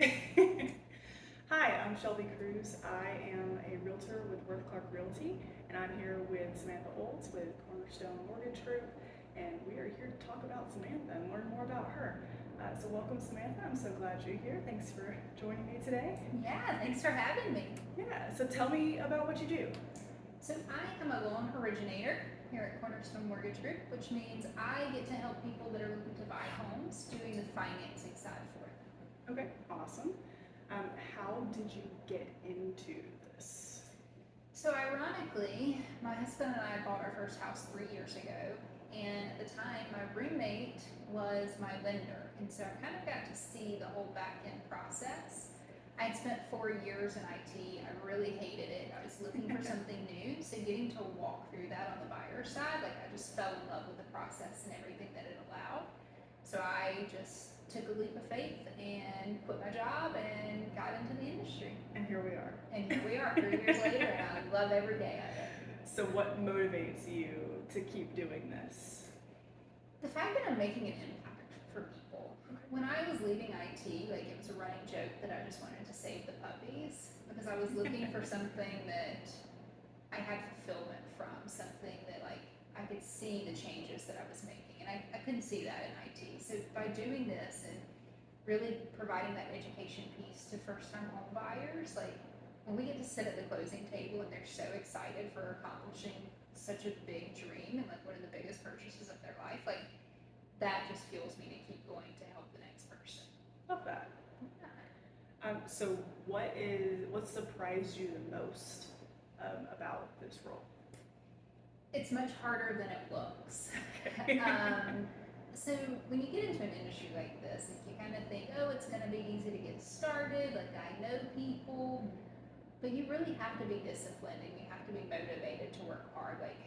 Hi, I'm Shelby Cruz. I am a realtor with Worth Clark Realty, and I'm here with Samantha Olds with Cornerstone Mortgage Group, and we are here to talk about Samantha and learn more about her. So, welcome, Samantha. I'm so glad you're here. Thanks for joining me today. Yeah, thanks for having me. Yeah, so tell me about what you do. So I am a loan originator here at Cornerstone Mortgage Group, which means I get to help people that are looking to buy homes doing the financing side for them. Okay, awesome. How did you get into this? So ironically, my husband and I bought our first house 3 years ago, and at the time my roommate was my lender, and so I kind of got to see the whole back end process. I had spent 4 years in IT. I really hated it. I was looking for something new. So getting to walk through that on the buyer side, like I just fell in love with the process and everything that it allowed. So I just took a leap of faith and quit my job and got into the industry. And here we are. And here we are 3 years later, and I love every day of it. So, what motivates you to keep doing this? The fact that I'm making an impact for people. When I was leaving IT, like it was a running joke that I just wanted to save the puppies because I was looking for something that I had fulfillment from, something that like I could see the changes that I was making, and I couldn't see that in IT. So by doing this and really providing that education piece to first-time home buyers, like when we get to sit at the closing table and they're so excited for accomplishing such a big dream and like one of the biggest purchases of their life, like that just fuels me to keep going to help the next person. Love that. So what surprised you the most about this role? It's much harder than it looks. Okay. So when you get into an industry like this, like you kind of think, oh, it's going to be easy to get started. Like I know people, but you really have to be disciplined and you have to be motivated to work hard. Like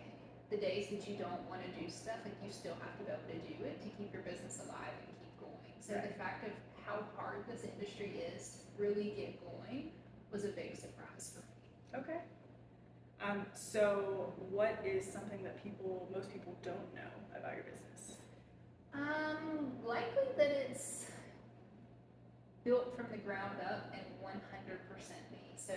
the days that you don't want to do stuff, like you still have to be able to do it to keep your business alive and keep going. So Right. the fact of how hard this industry is to really get going was a big surprise for me. Okay. So what is something that most people don't know about your business? Likely that it's built from the ground up and 100% me. So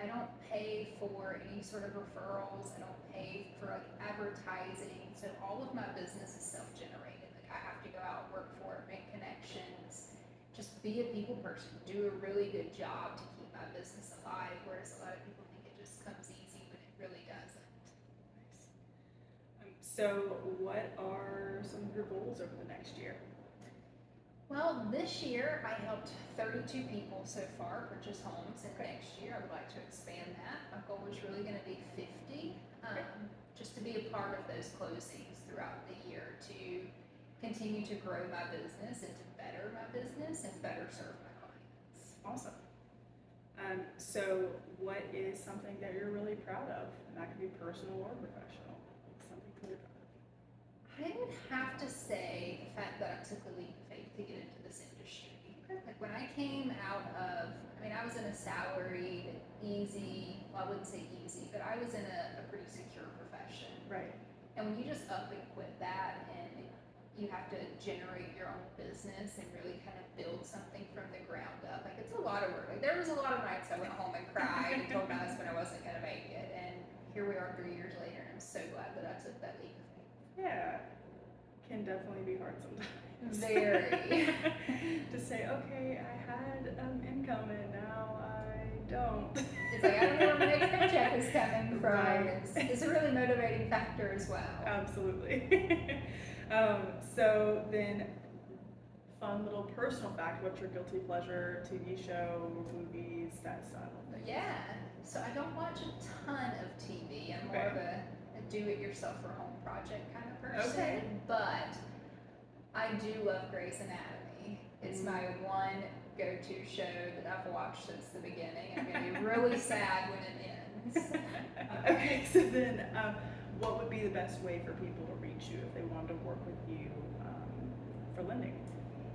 I don't pay for any sort of referrals. I don't pay for like advertising. So all of my business is self-generated. Like I have to go out, work for it, make connections, just be a people person, do a really good job to keep my business alive. Whereas a lot of people think it just comes easy, but it really doesn't. Nice. So what are some of your goals over the next year? Well, this year I helped 32 people so far purchase homes, and Okay. next year I would like to expand that. My goal is really going to be 50, Okay. just to be a part of those closings throughout the year to continue to grow my business and to better my business and better serve my clients. Awesome. So what is something that you're really proud of? And that can be personal or professional. Something to be proud of. I would have to say the fact that I took a leap of faith to get into this industry. Like when I came out of, I mean, I was in a salaried, easy, well, I wouldn't say easy, but I was in a pretty secure profession. Right. And when you just up and quit that and you have to generate your own business and really kind of build something from the ground up, like it's a lot of work. Like there was a lot of nights I went home and cried and told my husband I wasn't going to make it. And here we are 3 years later, and I'm so glad that I took that leap of faith. Yeah. Can definitely be hard sometimes. Very. To say, okay, I had income and now I don't. It's like I don't know where my next paycheck is coming from. Right. It's a really motivating factor as well. Absolutely. So then, fun little personal fact: what's your guilty pleasure TV show, movies, that style of thing? Yeah. So I don't watch a ton of TV. I'm more Okay. of a do-it-yourself for home project kind of person. Okay. But I do love Grey's Anatomy. It's my one go-to show that I've watched since the beginning. I'm gonna be really sad when it ends. Okay, so then, what would be the best way for people to reach you if they wanted to work with you for lending?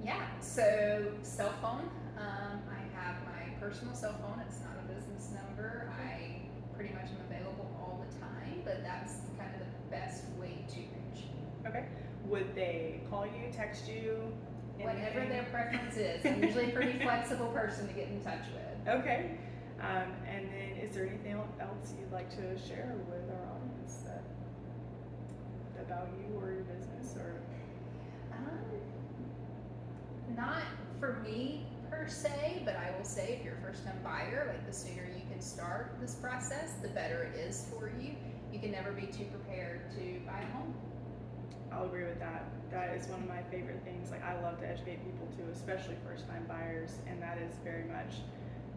Yeah, so cell phone. I have my personal cell phone. It's not a business number. I pretty much am available all the time, but that's kind of the best way to reach me. Okay. Would they call you, text you? Whatever Anything? their preference is. I'm usually a pretty flexible person to get in touch with. Okay. And then is there anything else you'd like to share with our audience about you or your business or? Not for me per se, but I will say if you're a first time buyer, like the sooner you can start this process, the better it is for you. You can never be too prepared to buy a home. I'll agree with that. That is one of my favorite things. Like, I love to educate people too, especially first time buyers, and that is very much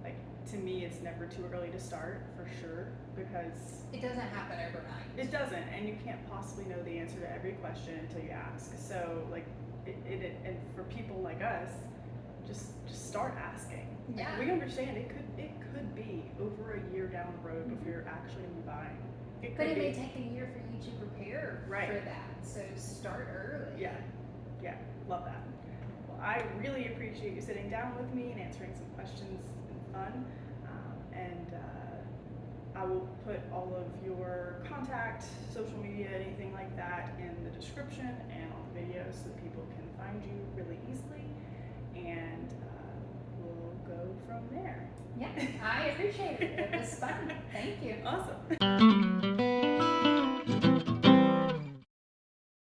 like, to me, it's never too early to start for sure, because It doesn't happen overnight. it doesn't, and you can't possibly know the answer to every question until you ask. So like and for people like us, just start asking. Like, Yeah. we understand it could be over a year down the road before you're actually gonna be buying. It But could it may be. take a year for you to prepare Right. for that. So start early. Yeah, love that. Well, I really appreciate you sitting down with me and answering some questions. It's been fun. I will put all of your contact, social media, anything like that in the description and on the video so that people can find you really easily. And we'll go from there. Yeah, I appreciate it. It was fun. Thank you. Awesome.